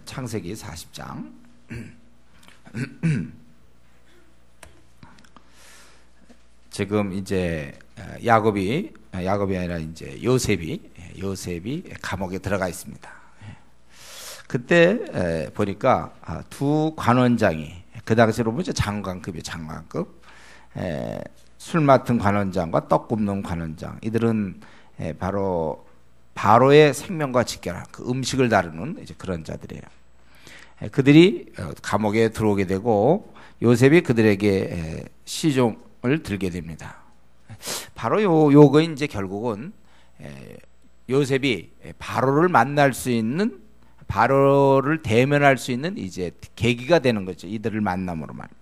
창세기 40장. 지금 이제 야곱이 아니라 이제 요셉이 감옥에 들어가 있습니다. 그때 보니까 두 관원장이, 그 당시로 보면 장관급이에요. 장관급. 술 맡은 관원장과 떡 굽는 관원장, 이들은 바로 바로의 생명과 직결한 그 음식을 다루는 이제 그런 자들이에요. 그들이 감옥에 들어오게 되고 요셉이 그들에게 시종을 들게 됩니다. 바로 요거 이제 결국은 요셉이 바로를 만날 수 있는, 바로를 대면할 수 있는 이제 계기가 되는 거죠. 이들을 만남으로 말이야.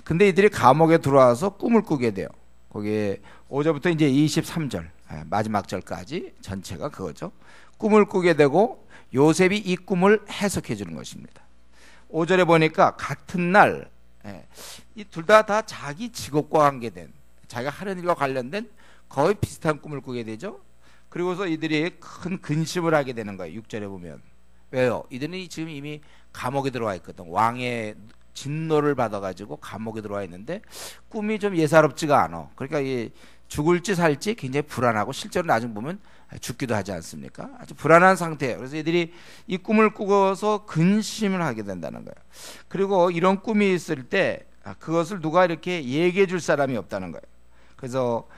근데 이들이 감옥에 들어와서 꿈을 꾸게 돼요. 거기에 5절부터 이제 23절 마지막 절까지 전체가 그거죠. 꿈을 꾸게 되고 요셉이 이 꿈을 해석해 주는 것입니다. 5절에 보니까 같은 날 이 둘 다 자기 직업과 관계된, 자기가 하는 일과 관련된 거의 비슷한 꿈을 꾸게 되죠. 그리고서 이들이 큰 근심을 하게 되는 거예요. 6절에 보면. 왜요? 이들은 지금 이미 감옥에 들어와 있거든. 왕의 진노를 받아가지고 감옥에 들어와 있는데 꿈이 좀 예사롭지가 않아. 그러니까 이 죽을지 살지 굉장히 불안하고, 실제로 나중에 보면 죽기도 하지 않습니까? 아주 불안한 상태예요. 그래서 이들이 이 꿈을 꾸고서 근심을 하게 된다는 거예요. 그리고 이런 꿈이 있을 때 그것을 누가 이렇게 얘기해 줄 사람이 없다는 거예요. 그래서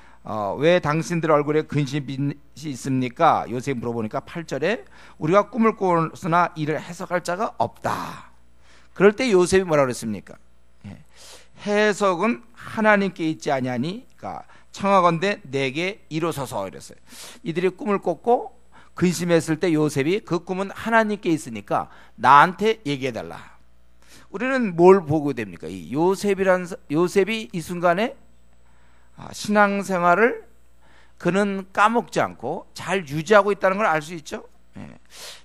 왜 당신들 얼굴에 근심이 있습니까? 요셉이 물어보니까 8절에 우리가 꿈을 꾸었으나 이를 해석할 자가 없다. 그럴 때 요셉이 뭐라고 그랬습니까? 해석은 하나님께 있지 아니하니, 그러니까 청하건대 내게 이루소서 이랬어요. 이들이 꿈을 꿨고 근심했을 때 요셉이 그 꿈은 하나님께 있으니까 나한테 얘기해달라. 우리는 뭘 보고 됩니까? 이 요셉이 이 순간에 신앙생활을 그는 까먹지 않고 잘 유지하고 있다는 걸 알 수 있죠.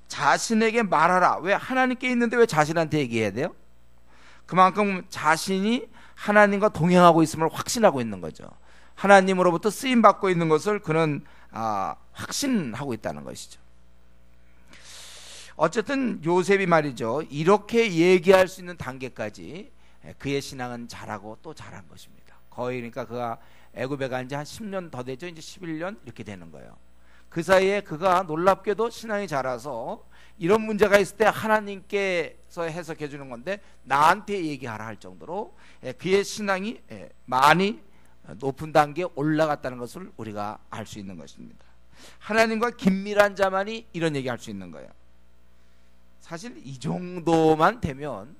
자신에게 말하라. 왜 하나님께 있는데 왜 자신한테 얘기해야 돼요? 그만큼 자신이 하나님과 동행하고 있음을 확신하고 있는 거죠. 하나님으로부터 쓰임 받고 있는 것을 그는 확신하고 있다는 것이죠. 어쨌든 요셉이 말이죠, 이렇게 얘기할 수 있는 단계까지 그의 신앙은 자라고 또 자란 것입니다. 거의 그러니까 그가 애굽에 간 지 한 10년 더 되죠. 이제 11년 이렇게 되는 거예요. 그 사이에 그가 놀랍게도 신앙이 자라서 이런 문제가 있을 때 하나님께서 해석해 주는 건데 나한테 얘기하라 할 정도로 그의 신앙이 많이 높은 단계에 올라갔다는 것을 우리가 알 수 있는 것입니다. 하나님과 긴밀한 자만이 이런 얘기할 수 있는 거예요. 사실 이 정도만 되면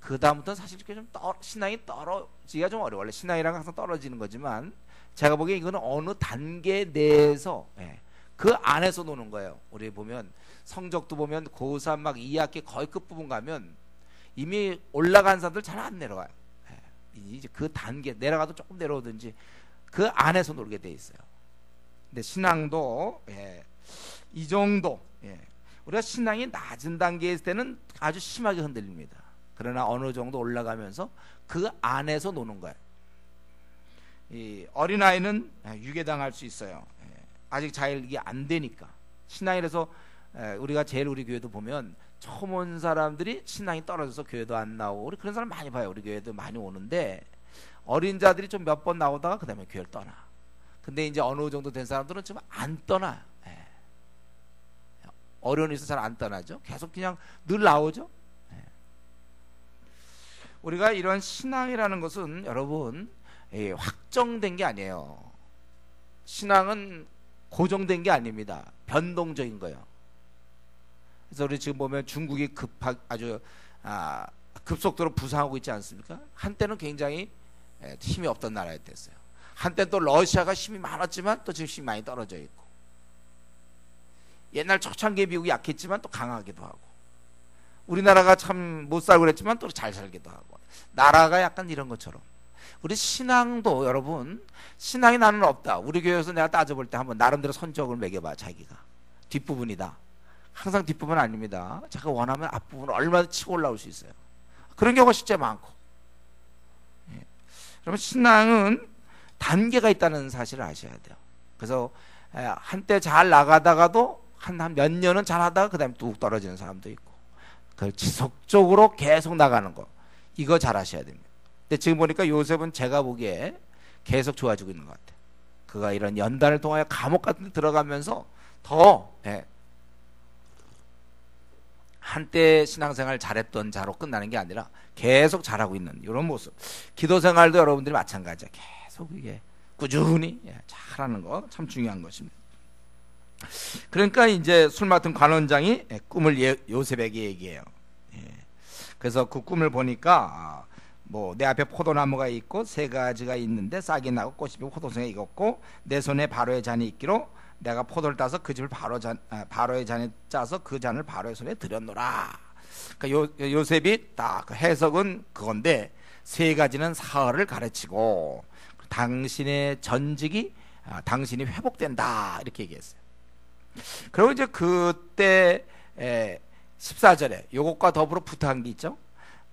그 다음부터는 사실 이렇게 좀 신앙이 떨어지기가 좀 어려워. 원래 신앙이랑 항상 떨어지는 거지만 제가 보기에 이거는 어느 단계 내에서 그 안에서 노는 거예요. 우리 보면 성적도 보면 고3 막 2학기 거의 끝부분 가면 이미 올라간 사람들 잘 안 내려가요. 이제 그 단계 내려가도 조금 내려오든지 그 안에서 놀게 돼 있어요. 근데 신앙도 이 정도, 우리가 신앙이 낮은 단계에 있을 때는 아주 심하게 흔들립니다. 그러나 어느 정도 올라가면서 그 안에서 노는 거예요. 이 어린아이는 유괴당할 수 있어요. 아직 잘 이게 안 되니까. 신앙이라서 우리가 제일 우리 교회도 보면 처음 온 사람들이 신앙이 떨어져서 교회도 안 나오고, 우리 그런 사람 많이 봐요. 우리 교회도 많이 오는데 어린 자들이 좀 몇 번 나오다가 그 다음에 교회를 떠나. 근데 이제 어느 정도 된 사람들은 좀 안 떠나요. 어려운 일에서 잘 안 떠나죠. 계속 그냥 늘 나오죠. 우리가 이런 신앙이라는 것은 여러분 확정된 게 아니에요. 신앙은 고정된 게 아닙니다. 변동적인 거예요. 그래서 우리 지금 보면 중국이 아주 급속도로 부상하고 있지 않습니까? 한때는 굉장히 힘이 없던 나라였댔어요. 한때 또 러시아가 힘이 많았지만 또 지금 힘이 많이 떨어져 있고, 옛날 초창기에 미국이 약했지만 또 강하기도 하고, 우리나라가 참 못 살고 그랬지만 또 잘 살기도 하고, 나라가 약간 이런 것처럼 우리 신앙도 여러분, 신앙이 나는 없다. 우리 교회에서 내가 따져볼 때 한번 나름대로 선적을 매겨봐. 자기가 뒷부분이다. 항상 뒷부분 아닙니다. 자기가 원하면 앞부분을 얼마나 치고 올라올 수 있어요. 그런 경우가 실제 많고. 그러면 신앙은 단계가 있다는 사실을 아셔야 돼요. 그래서 한때 잘 나가다가도 한 몇 년은 잘 하다가 그 다음에 뚝 떨어지는 사람도 있고, 그 지속적으로 계속 나가는 거, 이거 잘 하셔야 됩니다. 근데 지금 보니까 요셉은 제가 보기에 계속 좋아지고 있는 것 같아요. 그가 이런 연단을 통하여 감옥 같은 데 들어가면서 더 한때 신앙생활 잘했던 자로 끝나는 게 아니라 계속 잘하고 있는 이런 모습. 기도 생활도 여러분들이 마찬가지야. 계속 이게 꾸준히 잘하는 거 참 중요한 것입니다. 그러니까 이제 술 맡은 관원장이 꿈을 요셉에게 얘기해요. 그래서 그 꿈을 보니까 뭐 내 앞에 포도나무가 있고 세 가지가 있는데 싹이 나고 꽃이 피고 포도송이 익었고 내 손에 바로의 잔이 있기로 내가 포도를 따서 그 집을 바로의 잔에 짜서 그 잔을 바로의 손에 들였노라. 그러니까 요셉이 딱 해석은 그건데 세 가지는 사흘을 가르치고 당신의 전직이 당신이 회복된다 이렇게 얘기했어요. 그리고 이제 그때 14절에 요것과 더불어 부탁한 게 있죠.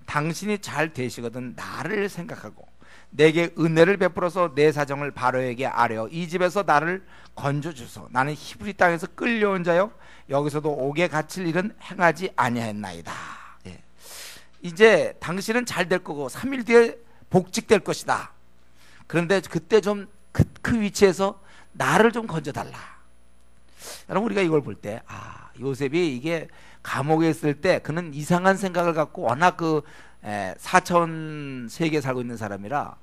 당신이 잘 되시거든 나를 생각하고 내게 은혜를 베풀어서 내 사정을 바로에게 아뢰어 이 집에서 나를 건져주소. 나는 히브리 땅에서 끌려온 자요 여기서도 옥에 갇힐 일은 행하지 아니하였나이다. 이제 당신은 잘 될 거고 3일 뒤에 복직될 것이다. 그런데 그때 좀 그 위치에서 나를 좀 건져달라. 여러분 우리가 이걸 볼 때 요셉이 이게 감옥에 있을 때 그는 이상한 생각을 갖고 워낙 그 4천 세계에 살고 있는 사람이라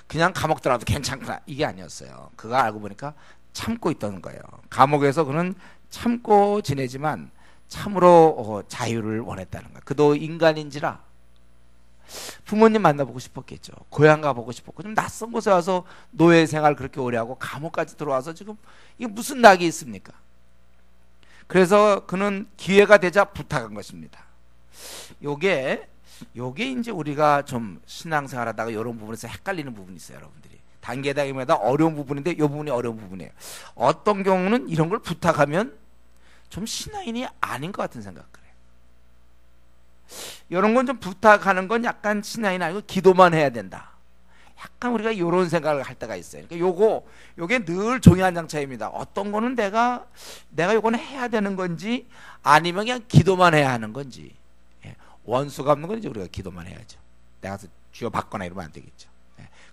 그냥 감옥 들어가도 괜찮구나 이게 아니었어요. 그가 알고 보니까 참고 있던 거예요. 감옥에서 그는 참고 지내지만 참으로 자유를 원했다는 거예요. 그도 인간인지라 부모님 만나보고 싶었겠죠. 고향 가보고 싶었고 좀 낯선 곳에 와서 노예 생활 그렇게 오래 하고 감옥까지 들어와서 지금 이게 무슨 낙이 있습니까? 그래서 그는 기회가 되자 부탁한 것입니다. 요게 이제 우리가 좀 신앙생활하다가 이런 부분에서 헷갈리는 부분이 있어요. 여러분들이 단계마다 어려운 부분인데 이 부분이 어려운 부분이에요. 어떤 경우는 이런 걸 부탁하면 좀 신앙인이 아닌 것 같은 생각 그래요. 이런 건 좀 부탁하는 건 약간 신앙인 아니고 기도만 해야 된다. 약간 우리가 이런 생각을 할 때가 있어요. 그러니까 요게 늘 종이 한 장 차이입니다. 어떤 거는 내가 요거는 해야 되는 건지 아니면 그냥 기도만 해야 하는 건지. 원수가 없는 건 이제 우리가 기도만 해야죠. 내가 쥐어 받거나 이러면 안 되겠죠.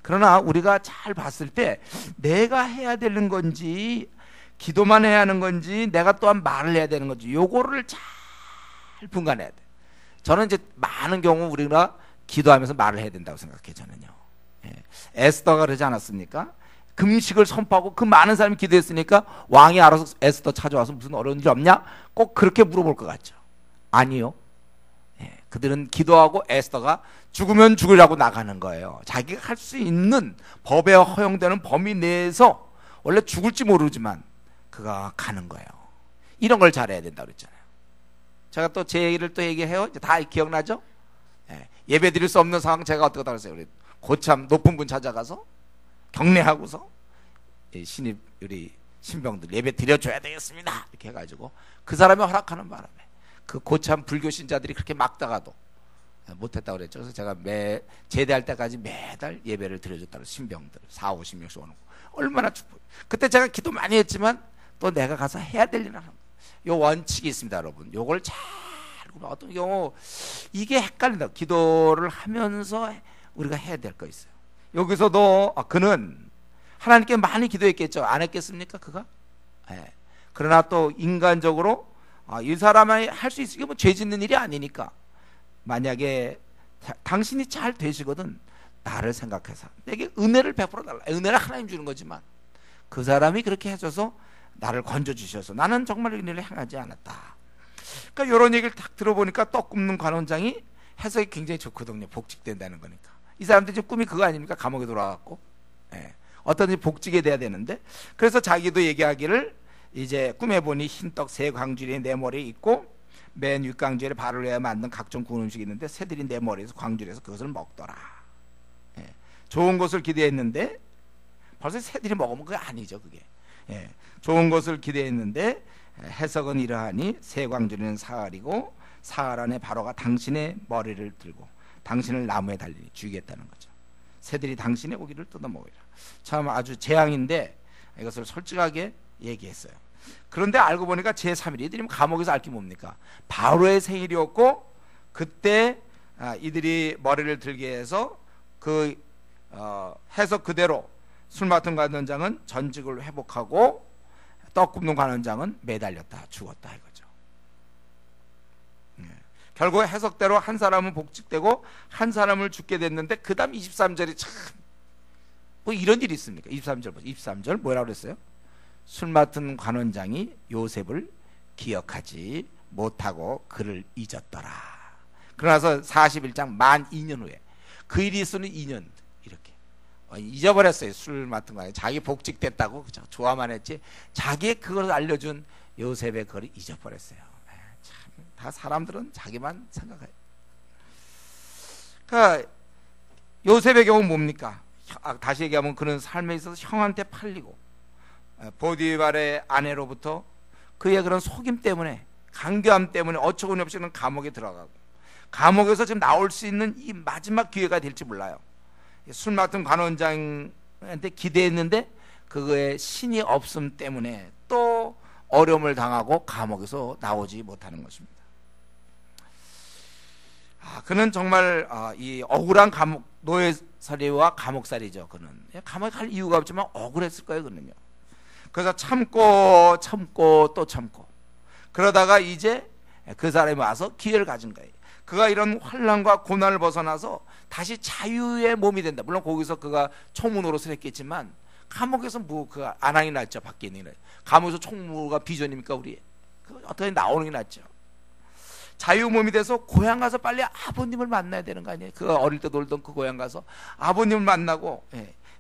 그러나 우리가 잘 봤을 때 내가 해야 되는 건지 기도만 해야 하는 건지 내가 또한 말을 해야 되는 건지 요거를 잘 분간해야 돼. 저는 이제 많은 경우 우리가 기도하면서 말을 해야 된다고 생각해요. 저는요. 에스더가 그러지 않았습니까? 금식을 선포하고 그 많은 사람이 기도했으니까 왕이 알아서 에스더 찾아와서 무슨 어려운 일 없냐? 꼭 그렇게 물어볼 것 같죠. 아니요. 그들은 기도하고 에스더가 죽으면 죽으라고 나가는 거예요. 자기가 할 수 있는 법에 허용되는 범위 내에서 원래 죽을지 모르지만 그가 가는 거예요. 이런 걸 잘해야 된다고 그랬잖아요. 제가 또 제 얘기를 또 얘기해요. 이제 다 기억나죠? 예배 드릴 수 없는 상황 제가 어떻게 하겠어요? 우리 고참 높은 분 찾아가서 경례하고서 신입 우리 신병들 예배 드려줘야 되겠습니다. 이렇게 해가지고 그 사람이 허락하는 바람에 그 고참 불교 신자들이 그렇게 막다가도 못했다고 그랬죠. 그래서 제가 제대할 때까지 매달 예배를 드려줬다고 신병들 40-50명씩 오는 거 얼마나 축복. 그때 제가 기도 많이 했지만 또 내가 가서 해야 될 일을 하는 거. 요 원칙이 있습니다, 여러분. 요걸 잘 어떤 경우 이게 헷갈린다. 기도를 하면서 우리가 해야 될 거 있어요. 여기서도 그는 하나님께 많이 기도했겠죠. 안 했겠습니까? 그가? 그러나 또 인간적으로 이 사람이 할 수 있으니까 뭐 죄 짓는 일이 아니니까 만약에 당신이 잘 되시거든 나를 생각해서 내게 은혜를 베풀어 달라. 은혜를 하나님 주는 거지만 그 사람이 그렇게 해줘서 나를 건져주셔서 나는 정말 은혜를 행하지 않았다. 그러니까 이런 얘기를 딱 들어보니까 떡 굽는 관원장이 해석이 굉장히 좋거든요. 복직된다는 거니까. 이 사람들 지금 꿈이 그거 아닙니까? 감옥에 돌아갔고 어떤지 복직이 돼야 되는데 그래서 자기도 얘기하기를 이제 꿈에 보니 흰떡 세 광줄이 내 머리에 있고 맨 윗광줄에 발을 내어 만든 각종 구운 음식이 있는데 새들이 내 머리에서 광줄에서 그것을 먹더라. 좋은 것을 기대했는데 벌써 새들이 먹으면 그게 아니죠. 그게 좋은 것을 기대했는데 해석은 이러하니 세 광줄이는 사흘이고 사흘 안에 바로가 당신의 머리를 들고 당신을 나무에 달리니 죽이겠다는 거죠. 새들이 당신의 고기를 뜯어먹으리라. 참 아주 재앙인데 이것을 솔직하게 얘기했어요. 그런데 알고 보니까 제3일 이들이 감옥에서 알 게 뭡니까? 바로의 생일이었고 그때 이들이 머리를 들게 해서 그 해석 그대로 술 맡은 관원장은 전직을 회복하고 떡 굽는 관원장은 매달렸다 죽었다 이거죠. 결국 해석대로 한 사람은 복직되고 한 사람을 죽게 됐는데 그 다음 23절이 참 뭐 이런 일이 있습니까? 23절 뭐라고 그랬어요? 술 맡은 관원장이 요셉을 기억하지 못하고 그를 잊었더라. 그러나서 41장 만 2년 후에 그 일이 있으니 2년 이렇게 잊어버렸어요. 술 맡은 관원장 자기 복직됐다고 그죠? 좋아만 했지 자기의 그걸 알려준 요셉의 그걸 잊어버렸어요. 참 다 사람들은 자기만 생각해요. 그러니까 요셉의 경우 뭡니까? 다시 얘기하면 그는 삶에 있어서 형한테 팔리고 보디발의 아내로부터 그의 그런 속임 때문에 강교함 때문에 어처구니 없이 는 감옥에 들어가고 감옥에서 지금 나올 수 있는 이 마지막 기회가 될지 몰라요. 술 맡은 관원장한테 기대했는데 그거에 신이 없음 때문에 또 어려움을 당하고 감옥에서 나오지 못하는 것입니다. 그는 정말 이 억울한 노예살이와 감옥살이죠. 그는 감옥에 갈 이유가 없지만 억울했을 거예요. 그는요. 그래서 참고 또 참고 그러다가 이제 그 사람이 와서 기회를 가진 거예요. 그가 이런 환난과 고난을 벗어나서 다시 자유의 몸이 된다. 물론 거기서 그가 총무노릇을 했겠지만 감옥에서 뭐 그 안항이 낫죠. 밖에 있는 게. 감옥에서 총무가 비전입니까 우리? 어떻게 나오는 게 낫죠. 자유 몸이 돼서 고향 가서 빨리 아버님을 만나야 되는 거 아니에요? 그가 어릴 때 놀던 그 고향 가서 아버님을 만나고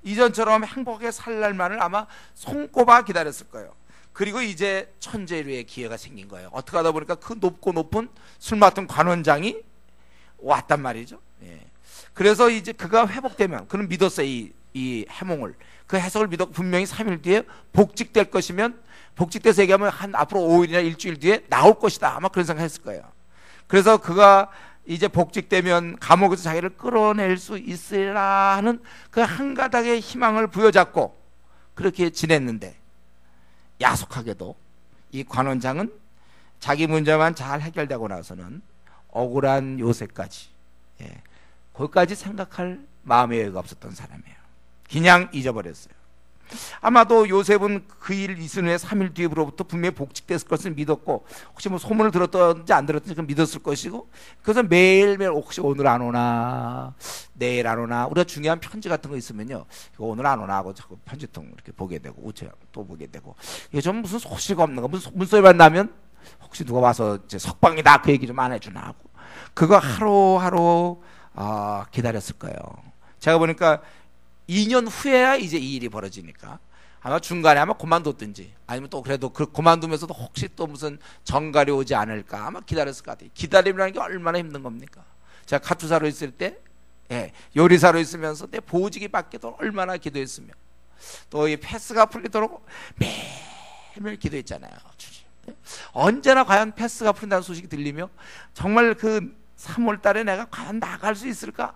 이전처럼 행복하게 살 날만을 아마 손꼽아 기다렸을 거예요. 그리고 이제 천재류의 기회가 생긴 거예요. 어떻게 하다 보니까 그 높고 높은 술 맡은 관원장이 왔단 말이죠. 그래서 이제 그가 회복되면 그는 믿었어요. 이 해몽을 그 해석을 믿었고 분명히 3일 뒤에 복직될 것이면 복직돼서 얘기하면 한 앞으로 5일이나 일주일 뒤에 나올 것이다. 아마 그런 생각했을 거예요. 그래서 그가 이제 복직되면 감옥에서 자기를 끌어낼 수 있으라 하는 그 한 가닥의 희망을 부여잡고 그렇게 지냈는데 야속하게도 이 관원장은 자기 문제만 잘 해결되고 나서는 억울한 요셉까지 거기까지 생각할 마음의 여유가 없었던 사람이에요. 그냥 잊어버렸어요. 아마도 요셉은 그 일 있은 후에 3일 뒤로부터 분명히 복직됐을 것을 믿었고 혹시 뭐 소문을 들었던지 안 들었던지 믿었을 것이고 그래서 매일매일 혹시 오늘 안 오나 내일 안 오나 우리가 중요한 편지 같은 거 있으면요 이거 오늘 안 오나 하고 자꾸 편지통 이렇게 보게 되고 우체 또 보게 되고 이게 좀 무슨 소식 없는 거 무슨 문소리만 나면 혹시 누가 와서 이제 석방이다 그 얘기 좀 안 해주나 하고 그거 하루하루 기다렸을 거예요. 제가 보니까 2년 후에야 이제 이 일이 벌어지니까 아마 중간에 아마 그만뒀든지 아니면 또 그래도 그 그만두면서도 혹시 또 무슨 정갈이 오지 않을까 아마 기다렸을 것 같아요. 기다림이라는 게 얼마나 힘든 겁니까? 제가 카투사로 있을 때 요리사로 있으면서 내 보직이 받기도 얼마나 기도했으며 또 이 패스가 풀리도록 매일매일 기도했잖아요. 언제나 과연 패스가 풀린다는 소식이 들리며 정말 그 3월 달에 내가 과연 나갈 수 있을까?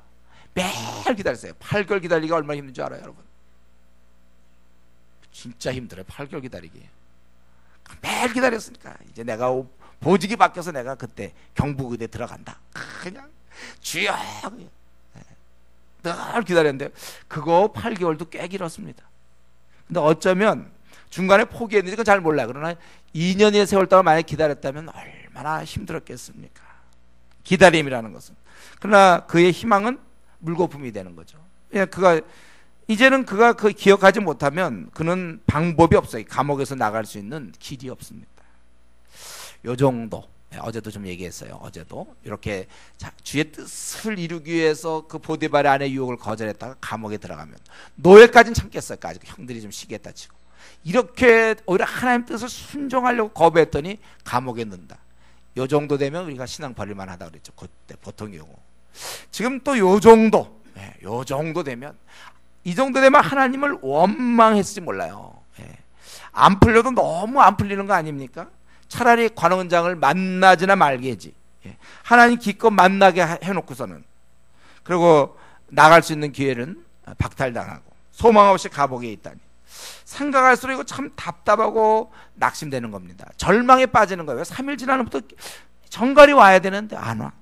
매일 기다렸어요. 8개월 기다리기가 얼마나 힘든 줄 알아요, 여러분? 진짜 힘들어요. 8개월 기다리기. 매일 기다렸으니까 이제 내가 보직이 바뀌어서 내가 그때 경북의대 들어간다. 그냥 주여 늘 기다렸는데 그거 8개월도 꽤 길었습니다. 근데 어쩌면 중간에 포기했는지 그건 잘 몰라요. 그러나 2년의 세월 동안 만약에 기다렸다면 얼마나 힘들었겠습니까? 기다림이라는 것은. 그러나 그의 희망은 물거품이 되는 거죠. 이제는 그가 그 기억하지 못하면 그는 방법이 없어요. 감옥에서 나갈 수 있는 길이 없습니다. 요 정도. 어제도 좀 얘기했어요. 어제도 이렇게 주의 뜻을 이루기 위해서 그 보디발의 아내 유혹을 거절했다가 감옥에 들어가면 노예까지는 참겠어요. 아직 형들이 좀 시기했다 치고 이렇게 오히려 하나님 뜻을 순종하려고 거부했더니 감옥에 넣는다. 요 정도 되면 우리가 신앙 버릴만 하다 그랬죠. 그때 보통 경우. 지금 또 요 정도, 요 정도 되면 이 정도 되면 하나님을 원망했을지 몰라요. 안 풀려도 너무 안 풀리는 거 아닙니까? 차라리 관원장을 만나지나 말게지. 하나님 기껏 만나게 해놓고서는 그리고 나갈 수 있는 기회는 박탈당하고 소망 없이 감옥에 있다니 생각할수록 이거 참 답답하고 낙심되는 겁니다. 절망에 빠지는 거예요. 3일 지나면부터 정갈이 와야 되는데 안 와.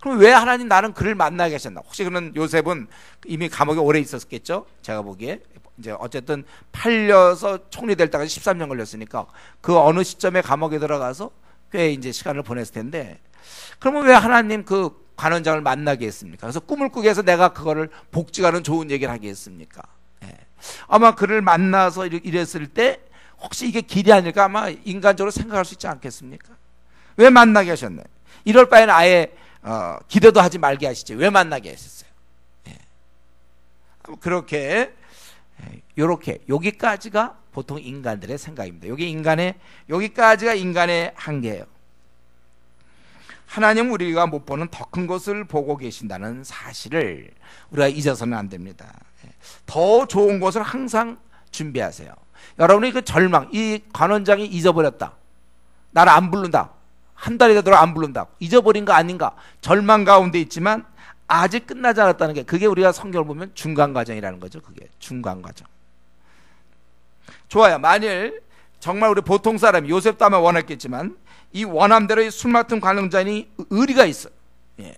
그럼 왜 하나님 나는 그를 만나게 하셨나? 혹시 그는 요셉은 이미 감옥에 오래 있었겠죠? 제가 보기에 이제 어쨌든 팔려서 총리 될 때까지 13년 걸렸으니까 그 어느 시점에 감옥에 들어가서 꽤 이제 시간을 보냈을 텐데, 그러면 왜 하나님 그 관원장을 만나게 했습니까? 그래서 꿈을 꾸게 해서 내가 그거를 복직하는 좋은 얘기를 하게 했습니까? 예. 아마 그를 만나서 이랬을 때 혹시 이게 길이 아닐까 아마 인간적으로 생각할 수 있지 않겠습니까? 왜 만나게 하셨나요? 이럴 바에는 아예 기대도 하지 말게 하시지 왜 만나게 하셨어요? 예. 그렇게 요렇게 여기까지가 보통 인간들의 생각입니다. 여기까지가 인간의 한계예요. 하나님 우리가 못 보는 더 큰 것을 보고 계신다는 사실을 우리가 잊어서는 안 됩니다. 더 좋은 것을 항상 준비하세요. 여러분의 그 절망, 이 관원장이 잊어버렸다, 나를 안 부른다, 한 달이 되도록 안 부른다, 잊어버린 거 아닌가, 절망 가운데 있지만 아직 끝나지 않았다는 게, 그게 우리가 성경을 보면 중간 과정이라는 거죠. 그게 중간 과정. 좋아요. 만일 정말 우리 보통 사람이, 요셉도 아마 원했겠지만 이 원함대로 이 술 맡은 관원장이 의리가 있어요. 예.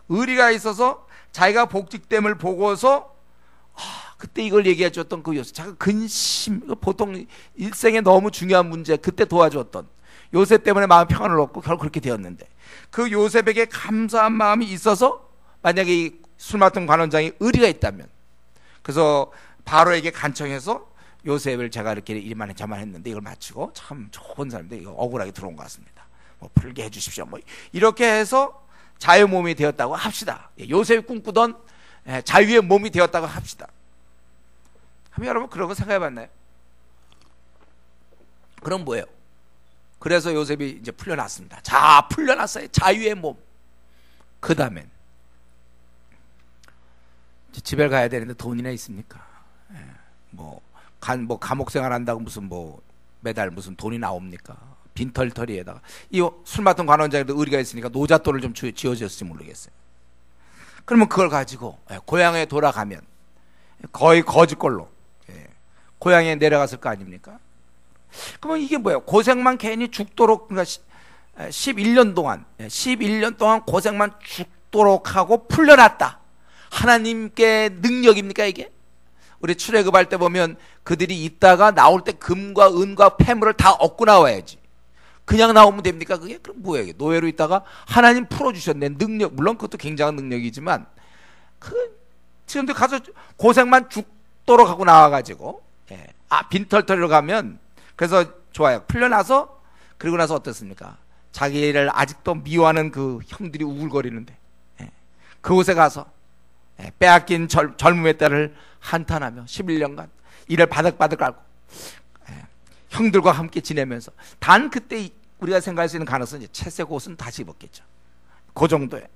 의리가 있어서 자기가 복직됨을 보고서 그때 이걸 얘기해 줬던 그 요셉, 자기가 근심, 보통 일생에 너무 중요한 문제, 그때 도와줬던 요셉 때문에 마음 평안을 얻고 결국 그렇게 되었는데, 그 요셉에게 감사한 마음이 있어서 만약에 이 술 맡은 관원장이 의리가 있다면, 그래서 바로에게 간청해서 요셉을 제가 이렇게 일만 저만 했는데 이걸 마치고 참 좋은 사람인데 이거 억울하게 들어온 것 같습니다. 뭐 풀게 해주십시오. 뭐 이렇게 해서 자유 몸이 되었다고 합시다. 요셉이 꿈꾸던 자유의 몸이 되었다고 합시다. 그럼 여러분 그런 거 생각해봤나요? 그럼 뭐예요? 그래서 요셉이 이제 풀려났습니다. 자, 풀려났어요. 자유의 몸. 그 다음엔 집에 가야 되는데 돈이나 있습니까? 감옥 생활한다고 무슨 매달 무슨 돈이 나옵니까? 빈털터리에다가 이 술 맡은 관원장에도 의리가 있으니까 노잣돈을 좀 지어줬을지 모르겠어요. 그러면 그걸 가지고 고향에 돌아가면 거의 거지꼴로 고향에 내려갔을 거 아닙니까? 그러면 이게 뭐예요? 고생만 괜히 죽도록, 그러니까 11년 동안 고생만 죽도록 하고 풀려났다. 하나님께 능력입니까 이게? 우리 출애굽할 때 보면 그들이 있다가 나올 때 금과 은과 폐물을 다 얻고 나와야지. 그냥 나오면 됩니까 그게? 그럼 뭐예요? 노예로 있다가 하나님 풀어주셨네. 능력, 물론 그것도 굉장한 능력이지만 지금도 가서 고생만 죽도록 하고 나와가지고 빈털터리로 가면, 그래서 좋아요. 풀려나서, 그리고 나서 어떻습니까? 자기를 아직도 미워하는 그 형들이 우글거리는데 그곳에 가서 빼앗긴 젊음의 때를 한탄하며 11년간 이를 바득바득 앓고 형들과 함께 지내면서, 단 그때 우리가 생각할 수 있는 가능성은 채색 옷은 다시 입었겠죠. 그 정도에.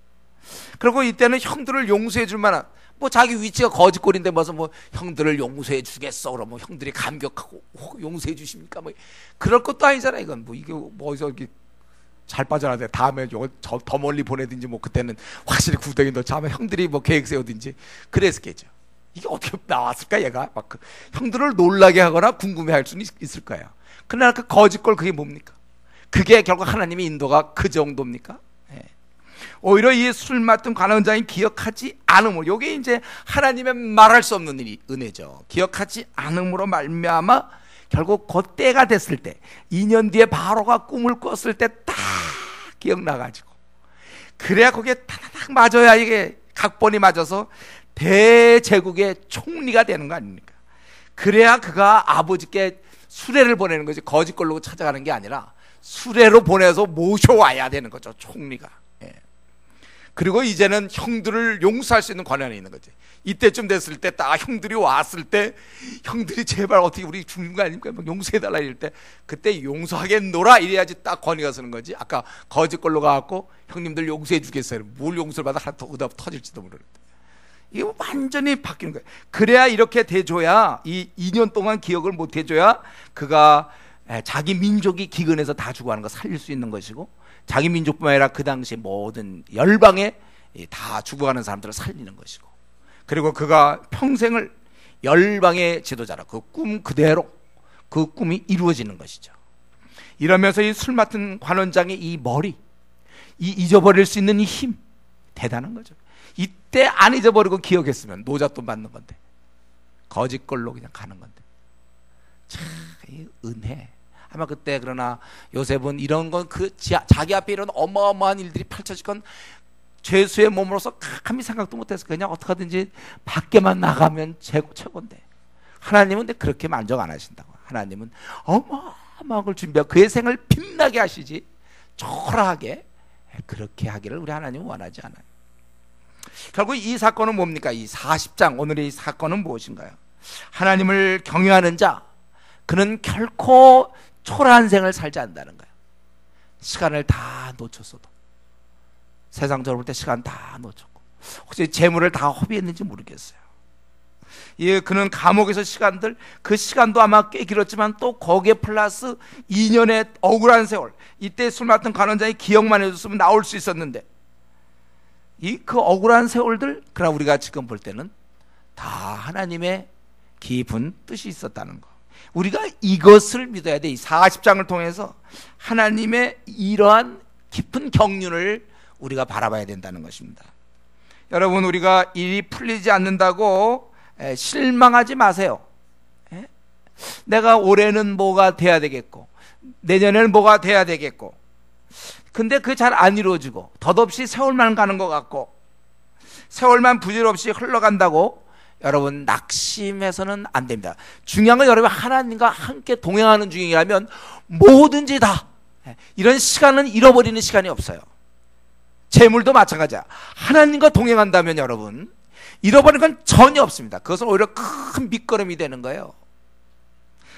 그리고 이때는 형들을 용서해 줄 만한, 자기 위치가 거짓골인데 무슨 형들을 용서해 주겠어 그러면 형들이 감격하고 용서해 주십니까? 그럴 것도 아니잖아. 이건 이게 어디서 이렇게 잘 빠져나가야 다음에 더 멀리 보내든지 그때는 확실히 구덩이 넣자 하면 형들이 계획 세우든지 그랬겠죠. 이게 어떻게 나왔을까 얘가? 형들을 놀라게 하거나 궁금해할 수는 있을 거예요. 그러나 그 거짓골 그게 뭡니까? 그게 결국 하나님의 인도가 그 정도입니까? 오히려 이 술 맡은 관원장이 기억하지 않음으로, 요게 이제 하나님의 말할 수 없는 은혜죠. 기억하지 않음으로 말미암아 결국 그 때가 됐을 때, 2년 뒤에 바로가 꿈을 꿨을 때 딱 기억나가지고, 그래야 거기에 타다닥 맞아야 이게 각본이 맞아서 대제국의 총리가 되는 거 아닙니까? 그래야 그가 아버지께 수레를 보내는 거지, 거짓걸로 찾아가는 게 아니라 수레로 보내서 모셔와야 되는 거죠, 총리가. 그리고 이제는 형들을 용서할 수 있는 권한이 있는 거지. 이때쯤 됐을 때 딱 형들이 왔을 때, 형들이 제발 어떻게 우리 죽는 거 아닙니까? 용서해달라 이럴 때, 그때 용서하겠노라 이래야지 딱 권위가 서는 거지. 아까 거짓걸로 가갖고 형님들 용서해 주겠어요. 뭘 용서를 받아 하나 더 의답 터질지도 모르는데. 이게 완전히 바뀌는 거예요. 그래야 이렇게 돼줘야, 이 2년 동안 기억을 못 해줘야 그가 자기 민족이 기근해서 다 죽어가는 거 살릴 수 있는 것이고, 자기 민족뿐만 아니라 그 당시 모든 열방에 다 죽어가는 사람들을 살리는 것이고, 그리고 그가 평생을 열방의 지도자라, 그 꿈 그대로 그 꿈이 이루어지는 것이죠. 이러면서 이 술 맡은 관원장의 이 머리, 이 잊어버릴 수 있는 이 힘, 대단한 거죠. 이때 안 잊어버리고 기억했으면 노잣돈 받는 건데 거짓걸로 그냥 가는 건데. 참, 이 은혜. 아마 그때 그러나 요셉은 이런 건 자기 앞에 이런 어마어마한 일들이 펼쳐질 건 죄수의 몸으로서 감히 생각도 못했어. 그냥 어떻게 하든지 밖에만 나가면 최고인데 하나님은 근데 그렇게 만족 안 하신다고. 하나님은 어마어마한 걸 준비하고 그의 생을 빛나게 하시지 초라하게 그렇게 하기를 우리 하나님은 원하지 않아요. 결국 이 사건은 뭡니까? 이 40장 오늘의 이 사건은 무엇인가요? 하나님을 경외하는 자 그는 결코 초라한 생을 살지 않는다는 거예요. 시간을 다 놓쳤어도 세상적으로 볼 때 시간 다 놓쳤고 혹시 재물을 다 허비했는지 모르겠어요. 예, 그는 감옥에서 그 시간도 아마 꽤 길었지만 또 거기에 플러스 2년의 억울한 세월, 이때 술 맡은 관원장이 기억만 해줬으면 나올 수 있었는데 그 억울한 세월들, 그러나 우리가 지금 볼 때는 다 하나님의 깊은 뜻이 있었다는 거. 우리가 이것을 믿어야 돼. 이 40장을 통해서 하나님의 이러한 깊은 경륜을 우리가 바라봐야 된다는 것입니다. 여러분, 우리가 일이 풀리지 않는다고 실망하지 마세요. 내가 올해는 뭐가 돼야 되겠고 내년에는 뭐가 돼야 되겠고 근데 그게 잘 안 이루어지고 덧없이 세월만 가는 것 같고 세월만 부질없이 흘러간다고 여러분 낙심해서는 안 됩니다. 중요한 건 여러분 하나님과 함께 동행하는 중이라면 뭐든지 다 이런 시간은 잃어버리는 시간이 없어요. 재물도 마찬가지야. 하나님과 동행한다면 여러분 잃어버리는 건 전혀 없습니다. 그것은 오히려 큰 밑거름이 되는 거예요.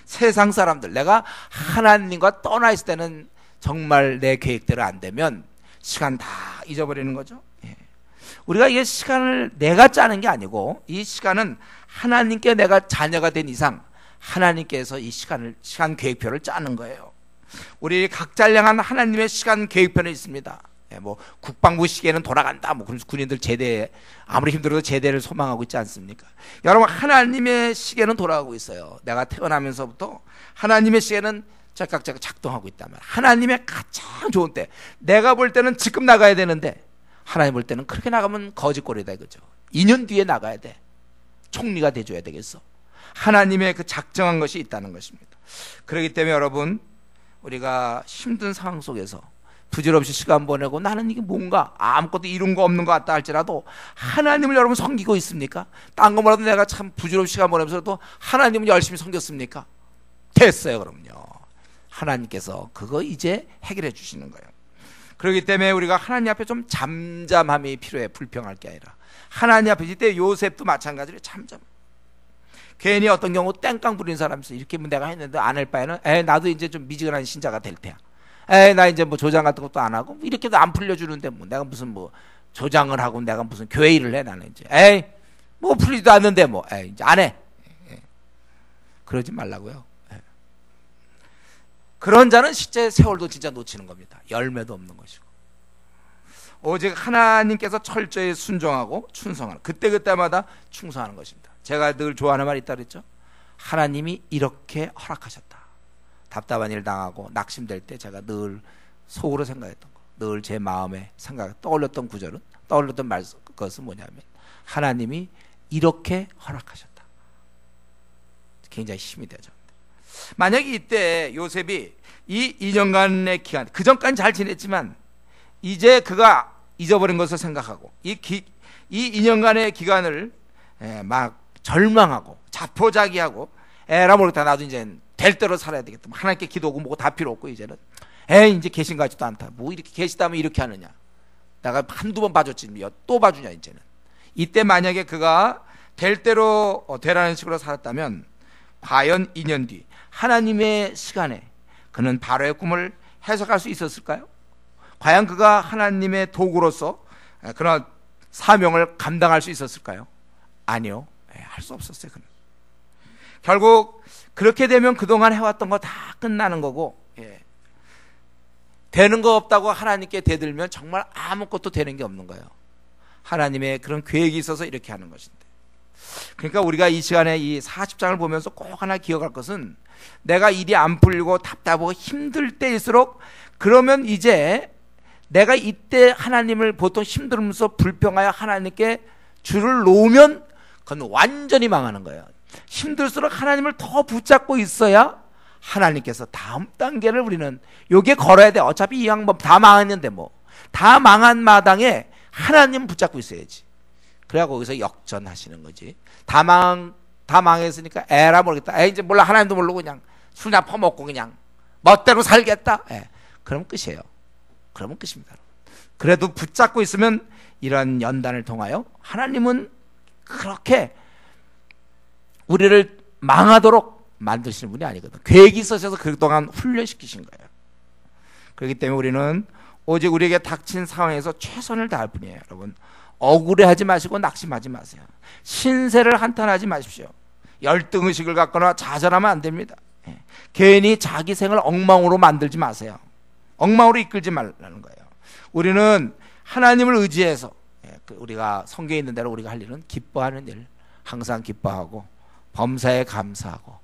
세상 사람들, 내가 하나님과 떠나 있을 때는 정말 내 계획대로 안 되면 시간 다 잊어버리는 거죠. 우리가 이게 시간을 내가 짜는 게 아니고 이 시간은 하나님께 내가 자녀가 된 이상 하나님께서 이 시간 계획표를 짜는 거예요. 우리 각자를 향한 하나님의 시간 계획표는 있습니다. 뭐 국방부 시계는 돌아간다. 뭐 그럼 군인들 제대 아무리 힘들어도 제대를 소망하고 있지 않습니까? 여러분 하나님의 시계는 돌아가고 있어요. 내가 태어나면서부터 하나님의 시계는 짝짝짝 작동하고 있다면 하나님의 가장 좋은 때, 내가 볼 때는 지금 나가야 되는데 하나님 볼 때는 그렇게 나가면 거짓골이다 이거죠. 2년 뒤에 나가야 돼. 총리가 돼줘야 되겠어. 하나님의 그 작정한 것이 있다는 것입니다. 그렇기 때문에 여러분 우리가 힘든 상황 속에서 부질없이 시간 보내고 나는 이게 뭔가 아무것도 이룬 거 없는 것 같다 할지라도 하나님을 여러분 섬기고 있습니까? 딴 거 몰라도 내가 참 부질없이 시간 보내면서도 하나님은 열심히 섬겼습니까? 됐어요. 그럼요. 하나님께서 그거 이제 해결해 주시는 거예요. 그렇기 때문에 우리가 하나님 앞에 좀 잠잠함이 필요해. 불평할 게 아니라 하나님 앞에 이때 요셉도 마찬가지로 잠잠. 괜히 어떤 경우 땡깡 부리는 사람이 있어. 이렇게 내가 했는데 안 할 바에는 나도 이제 좀 미지근한 신자가 될 테야. 나 이제 뭐 조장 같은 것도 안 하고 이렇게도 안 풀려주는데 뭐 내가 무슨 뭐 조장을 하고 내가 무슨 교회 일을 해. 나는 이제 뭐 풀리지도 않는데 뭐 이제 안 해. 그러지 말라고요. 그런 자는 실제 세월도 진짜 놓치는 겁니다. 열매도 없는 것이고 오직 하나님께서 철저히 순종하고 충성하는, 그때그때마다 충성하는 것입니다. 제가 늘 좋아하는 말이 있다 그랬죠. 하나님이 이렇게 허락하셨다. 답답한 일 당하고 낙심될 때 제가 늘 속으로 생각했던 거, 늘 제 마음에 떠올렸던 구절은, 떠올렸던 것은 뭐냐면 하나님이 이렇게 허락하셨다. 굉장히 힘이 되죠. 만약에 이때 요셉이 이 2년간의 기간, 그 전까지는 잘 지냈지만 이제 그가 잊어버린 것을 생각하고 이 2년간의 기간을 막 절망하고 자포자기하고 에라 모르겠다, 나도 이제 될 대로 살아야 되겠다, 하나님께 기도하고 뭐고 다 필요 없고 이제는 이제 계신 것 같지도 않다, 뭐 이렇게 계시다면 이렇게 하느냐, 내가 한두 번 봐줬지 또 봐주냐. 이제는 이때 만약에 그가 될 대로 되라는 식으로 살았다면 과연 2년 뒤 하나님의 시간에 그는 바로의 꿈을 해석할 수 있었을까요? 과연 그가 하나님의 도구로서 그런 사명을 감당할 수 있었을까요? 아니요. 할 수 없었어요. 그는 결국 그렇게 되면 그동안 해왔던 거 다 끝나는 거고, 되는 거 없다고 하나님께 대들면 정말 아무것도 되는 게 없는 거예요. 하나님의 그런 계획이 있어서 이렇게 하는 것인데, 그러니까 우리가 이 시간에 이 40장을 보면서 꼭 하나 기억할 것은, 내가 일이 안 풀리고 답답하고 힘들 때일수록 그러면 이제 내가 이때 하나님을 보통 힘들면서 불평하여 하나님께 줄을 놓으면 그건 완전히 망하는 거예요. 힘들수록 하나님을 더 붙잡고 있어야 하나님께서 다음 단계를 우리는 여기에 걸어야 돼. 어차피 이 방법 다 망했는데 뭐 다 망한 마당에 하나님 붙잡고 있어야지. 그래야 거기서 역전하시는 거지. 다 망했으니까 에라 모르겠다. 이제 몰라 하나님도 모르고 그냥 술이나 퍼먹고 그냥 멋대로 살겠다. 그러면 끝이에요. 그러면 끝입니다. 그래도 붙잡고 있으면 이런 연단을 통하여 하나님은 그렇게 우리를 망하도록 만드시는 분이 아니거든. 계획이 있어서 그동안 훈련시키신 거예요. 그렇기 때문에 우리는 오직 우리에게 닥친 상황에서 최선을 다할 뿐이에요. 여러분, 억울해하지 마시고 낙심하지 마세요. 신세를 한탄하지 마십시오. 열등의식을 갖거나 좌절하면 안 됩니다. 괜히 자기 생을 엉망으로 만들지 마세요. 엉망으로 이끌지 말라는 거예요. 우리는 하나님을 의지해서 우리가 성경에 있는 대로 우리가 할 일은 기뻐하는 일, 항상 기뻐하고 범사에 감사하고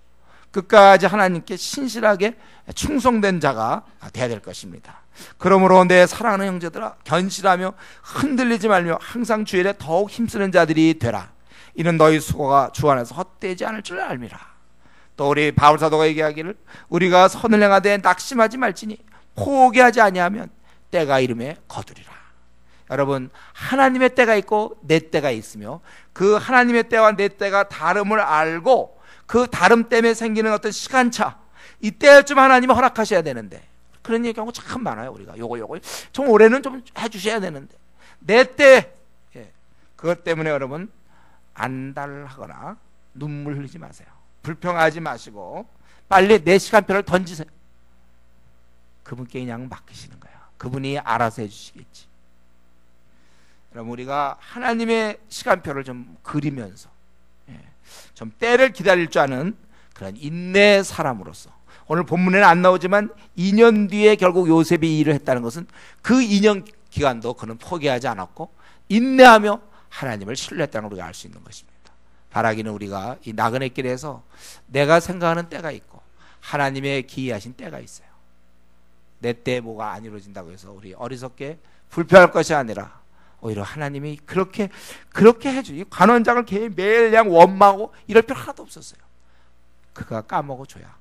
끝까지 하나님께 신실하게 충성된 자가 되어야 될 것입니다. 그러므로 내 사랑하는 형제들아, 견실하며 흔들리지 말며 항상 주의 일에 더욱 힘쓰는 자들이 되라. 이는 너희 수고가 주 안에서 헛되지 않을 줄 알미라. 또 우리 바울 사도가 얘기하기를 우리가 선을 행하되 낙심하지 말지니 포기하지 아니하면 때가 이름에 거두리라. 여러분, 하나님의 때가 있고 내 때가 있으며 그 하나님의 때와 내 때가 다름을 알고 그 다름 때문에 생기는 어떤 시간차, 이때쯤 하나님이 허락하셔야 되는데 그런 얘기하고 참 많아요. 우리가 요거 좀 올해는 좀 해주셔야 되는데 내 때, 그것 때문에 여러분 안달하거나 눈물 흘리지 마세요. 불평하지 마시고 빨리 내 시간표를 던지세요. 그분께 그냥 맡기시는 거예요. 그분이 알아서 해주시겠지. 여러분, 우리가 하나님의 시간표를 좀 그리면서 좀 때를 기다릴 줄 아는 그런 인내의 사람으로서, 오늘 본문에는 안 나오지만 2년 뒤에 결국 요셉이 이 일을 했다는 것은 그 2년 기간도 그는 포기하지 않았고 인내하며 하나님을 신뢰했다는 걸 우리가 알 수 있는 것입니다. 바라기는 우리가 이 나그네 길에서 내가 생각하는 때가 있고 하나님의 기이하신 때가 있어요. 내 때에 뭐가 안 이루어진다고 해서 우리 어리석게 불평할 것이 아니라 오히려 하나님이 그렇게 해주지. 관원장을 매일 그냥 원망하고 이럴 필요 하나도 없었어요. 그가 까먹어줘야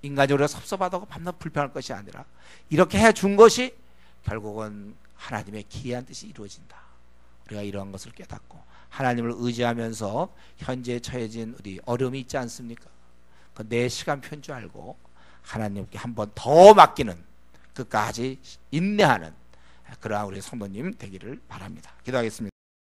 인간적으로 섭섭하다고 밤낮 불평할 것이 아니라 이렇게 해준 것이 결국은 하나님의 기이한 뜻이 이루어진다. 우리가 이러한 것을 깨닫고 하나님을 의지하면서 현재에 처해진 우리 어려움이 있지 않습니까? 그 내 시간표인 줄 알고 하나님께 한 번 더 맡기는, 끝까지 인내하는 그러한 우리 성도님 되기를 바랍니다. 기도하겠습니다.